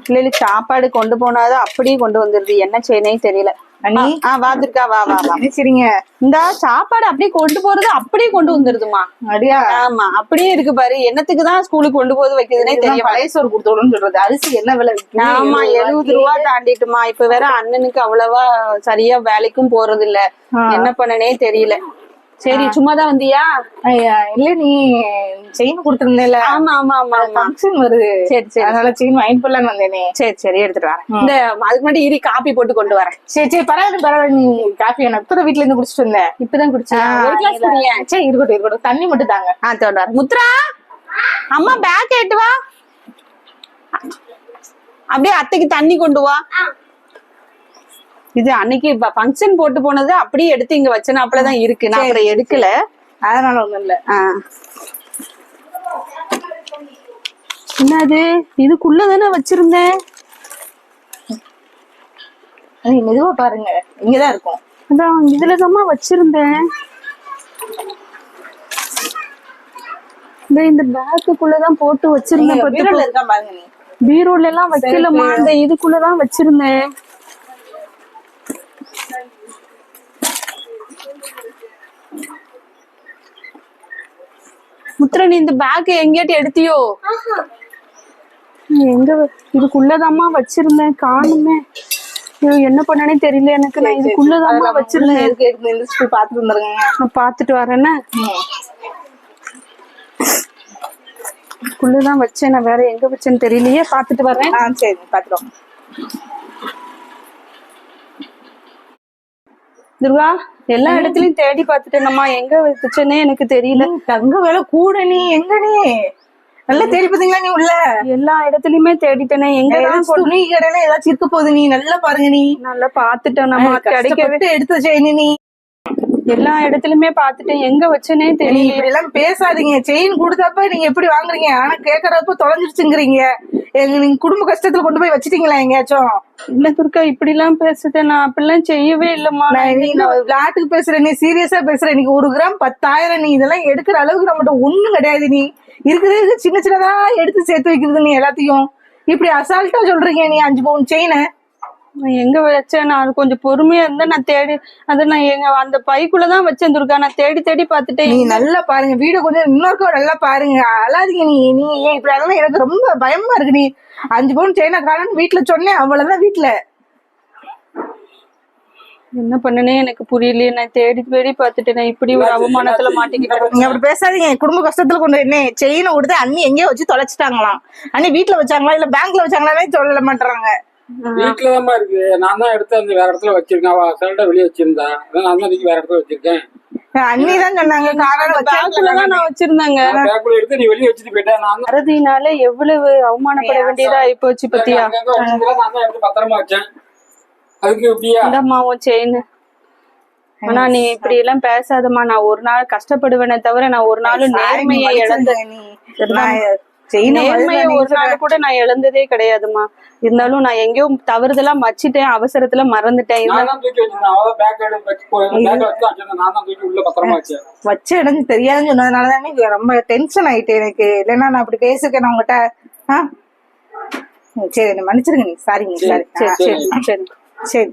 பிள்ளைகளுக்கு சாப்பாடு கொண்டு போனாதான் அப்படியே கொண்டு வந்துருது, என்ன செய்யனே தெரியல. அண்ணி வாதுருக்கா, வா வா வா. சரிங்க. இந்த சாப்பாடு அப்படியே கொண்டு போறது அப்படியே கொண்டு வந்துருதுமா. அப்படியா? ஆமா, அப்படியே இருக்கு பாரு. என்னத்துக்குதான் ஸ்கூலுக்கு கொண்டு போது வைக்கிறதுனே தெரிய. பழைய சோறு கொடுத்தோம்னு சொல்றது. அரிசி என்ன விலை? ஆமா, 70 ரூபா தாண்டிட்டுமா. இப்ப வேற அண்ணனுக்கு அவ்வளவா சரியா வேலைக்கும் போறது இல்ல, என்ன பண்ணனே தெரியல. சரி, சும்மாதான் வந்தியா? இல்ல, நீ செயின் கொடுத்துருந்தேல. ஆமா ஆமா ஆமா, ஃபங்க்ஷன் வருது. சரி சரி, அதனால செயின் வாங்கிட்டு போலான்னு வந்தேனே. சரி சரி, எடுத்துட்டு வரேன். இந்த அதுக்கு முன்னாடி இரு, காப்பி போட்டு கொண்டு வரேன். சரி சரி, பரவாயில்ல. நீ காஃபி எனக்கு இப்பதான் வீட்டுல இருந்து குடிச்சிட்டு வந்தேன். இப்பதான் குடிச்சேன். ஒரு கிளாஸ் குடியேன். சரி, இருக்கட்டும். தண்ணி மட்டும் தாங்க. தோண்டா. முத்ரா, அம்மா பேக் ஏட்டு வா. அப்படியே அத்தைக்கு தண்ணி கொண்டு வா. இது அன்னைக்கு ஃபங்க்ஷன் போட்டு போனது அப்படியே எடுத்து இங்க வச்சனாப்புலதான் இருக்கு. நான் அப்புறம் எடுக்கல, அதனால ஒண்ணும் இல்ல. என்னது, இதுக்குள்ளதானே வச்சிருந்தேன். மெதுவா பாருங்க, இங்கதான் இருக்கும். அதான் இதுலதாம்மா வச்சிருந்தேன். இந்த பேக்குக்குள்ளதான் போட்டு வச்சிருந்தேன். பீரோல இருக்கா பாருங்க. நீ பீரோல எல்லாம் வைக்கலமா, இந்த இதுக்குள்ளதான் வச்சிருந்தேன். முத்ரா, நீ இந்த பேக் எங்கேட்டு எடுத்தியோ? எங்க, இதுக்குள்ளதாம்மா வச்சிருந்தேன், காணுமே. என்ன பண்ணனே தெரியல எனக்கு. நான் இதுக்குள்ளதாம்மா வச்சிருந்தேன். பாத்துட்டு வந்துருங்க. நான் பாத்துட்டு வரேன்னு. இதுக்குள்ளதான் வச்சேன், நான் வேற எங்க வச்சேன்னு தெரியலையே. பாத்துட்டு வர்றேன். சரி, பாத்துருவோம். துர்கா, எல்லா இடத்துலயும் தேடி பாத்துட்டேனம்மா, எங்க வச்சேனே எனக்கு தெரியல. தங்க விலை கூட. நீ எங்க? நீ நல்லா தேடி பாத்தீங்களா? நீ உள்ள எல்லா இடத்துலயுமே தேடிட்டேனே. எங்க துணி கடையில ஏதாச்சும் இருக்க போகுது. நீ நல்லா பாருங்க. நீ நல்லா பாத்துட்டேன். நம்ம கிடைக்கவே எடுத்து செயின். நீ எல்லா இடத்துலயுமே பாத்துட்டேன், எங்க வச்சேனே தெரியல. இப்படி எல்லாம் பேசாதீங்க. செயின் கொடுத்தப்ப நீங்க எப்படி வாங்குறீங்க? ஆனா கேக்குறப்ப தொலைஞ்சிருச்சுங்கிறீங்க. நீங்க குடும்ப கஷ்டத்துல கொண்டு போய் வச்சிட்டீங்களா எங்கேயாச்சும்? இல்ல துர்கா, இப்படி எல்லாம் பேசுறேன். நான் அப்படிலாம் செய்யவே இல்லம்மா. விளையாட்டுக்கு பேசுறேன், நீ சீரியஸா பேசுற. நீ 1 கிராம் 10,000. நீ இதெல்லாம் எடுக்கிற அளவுக்கு நம்மகிட்ட ஒண்ணும் கிடையாது. நீ இருக்கிறது சின்ன சின்னதா எடுத்து சேர்த்து வைக்கிறது. நீ எல்லாத்தையும் இப்படி அசால்ட்டா சொல்றீங்க. நீ 5 பவுன் செயினை எங்க வச்சேன்? நான் கொஞ்சம் பொறுமையா இருந்தா நான் தேடி, அது நான் எங்க அந்த பைக்குள்ளதான் வச்சேன் துர்கா. நான் தேடி தேடி பாத்துட்டேன். நீ நல்லா பாருங்க, வீடியோ கொஞ்சம் இன்னொருக்கா நல்லா பாருங்க. அழாதீங்க. நீ ஏன் இப்படி அதெல்லாம் எனக்கு ரொம்ப பயமா இருக்கு. நீ 5 பவுன் செயினை காணும்னு வீட்டுல சொன்னேன், அவ்வளவுதான். வீட்டுல என்ன பண்ணனே எனக்கு புரியலையே. நான் தேடி தேடி பாத்துட்டேன். இப்படி ஒரு அவமானத்துல மாட்டிக்கிட்டேன். நீங்க அப்படி பேசாதீங்க. குடும்ப கஷ்டத்துல கொண்டு என்ன செயினை கொடுத்து அண்ணி எங்கேயோ வச்சு தொலைச்சிட்டாங்களாம். அண்ணி வீட்டுல வச்சாங்களா இல்ல பேங்க்ல வச்சாங்களானே சொல்ல மாட்டாங்க. வீட்டுலதான் இருக்கு. நான் தான் எடுத்து அந்த வேற இடத்துல வச்சிருக்கேன். அவ சரண்டா வெளியே வச்சிருந்தா, நான் தான் வேற இடத்துல வச்சிருக்கேன். அண்ணிதான் சொன்னாங்க. பேங்க்லதான் நான் வச்சிருந்தாங்க. பேக்குள்ள எடுத்து நீ வெளியே வச்சுட்டு போயிட்டேன். நான் மறதினால எவ்வளவு அவமானப்பட வேண்டியதா ஆயிப்போச்சு பத்தியா. நான் தான் எடுத்து பத்திரமா வச்சேன். அதுக்கு எப்படியா இந்தம்மாவும் செயின். ஆனா நீ இப்படி எல்லாம் பேசாதம்மா. நான் ஒரு நாள் கஷ்டப்படுவேனே தவிர நான் ஒரு நாளும் நேர்மையை இழந்தேன். நேர்மையை ஒரு நாள் கூட நான் இழந்ததே கிடையாதுமா. இருந்தாலும் நான் எங்கேயோ தவறுதலா மச்சிட்டேன், அவசரத்துல மறந்துட்டேன். வச்ச இடம் தெரியாதுன்னு சொன்னதுனாலதான் ரொம்ப டென்ஷன் ஆயிட்டேன் எனக்கு. இல்லைன்னா நான் அப்படி பேசிருக்கேன் உங்ககிட்ட. சரி, என்ன மன்னிச்சிருங்க. நீ சாரிங்க. சரி சரி சரி.